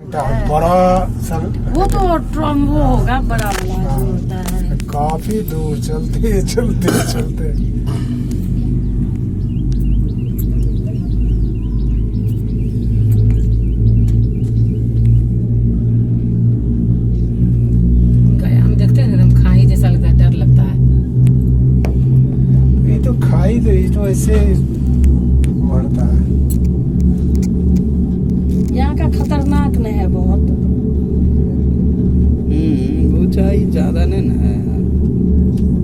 बड़ा सर वो तो ट्रम्बो होगा, बड़ा वाला जो होता है। काफी दूर चलते चलते चलते गया हम देखते हैं एकदम खाई जैसा लगता है, डर लगता है। ये तो खाई तो ऐसे बढ़ता है। यहाँ का खतरनाक नहीं है बहुत। ऊंचाई ज्यादा नहीं ना है।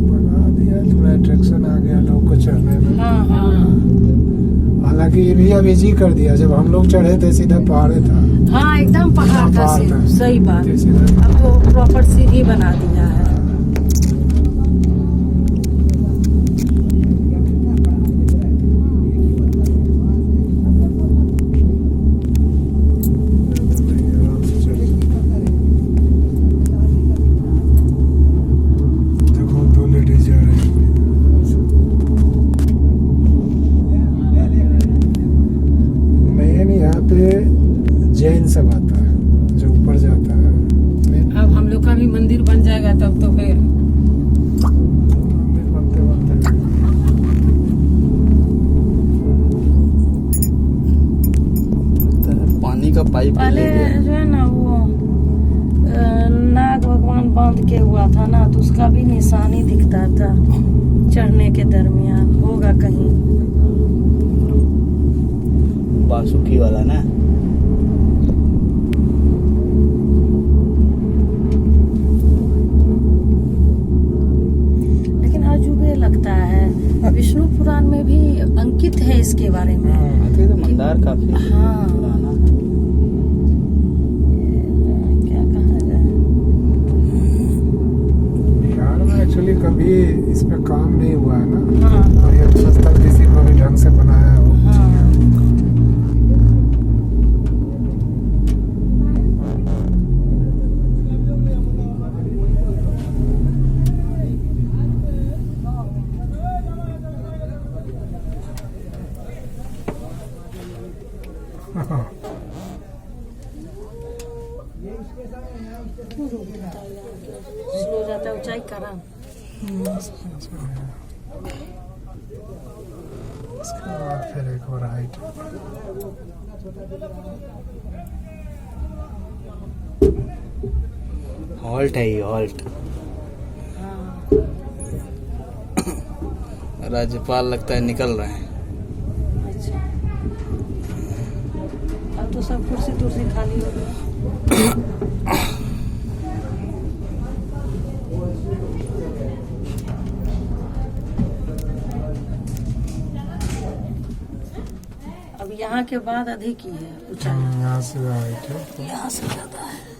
बना दिया, थोड़ा अट्रैक्शन आ गया लोग को चढ़ने में। हाँ हाँ हालांकि ये भी अब इजी कर दिया, जब हम लोग चढ़े थे सीधा पहाड़ था। हाँ, एकदम पहाड़ था, पहाड़ था। सही बात। सीधा अब तो प्रॉपर सीढ़ी बना दिया है। जैन सब आता है जो ऊपर जाता है। अब हम लोग का भी मंदिर बन जाएगा तब तो फिर मंदिर बनते बनते पानी का पाइप पहले जो है ना वो नाग भगवान बांध के हुआ था ना, तो उसका भी निशानी दिखता था चढ़ने के दरमियान। होगा कहीं बासुकी वाला ना। लगता है विष्णु पुराण में भी अंकित है इसके बारे में। तो मंदार काफी हाँ पुराना है। क्या कहा जाए, बिहार में एक्चुअली कभी इस पे काम नहीं हुआ है ना। हाँ और ये स्थल किसी को भी ढंग से बनाया हो। हाँ। स्लो जाता है ऊंचाई कारण। इसके बाद फिर एक और हाइट। हॉल्ट है ये, हॉल्ट। राज्यपाल लगता है निकल रहे हैं। अच्छा, अब तो सब कुर्सी तुर्सी खाली हो गई। अब यहाँ के बाद अधिक ही है ऊंचाई। यहाँ से हाइट है। यहाँ से ज्यादा है।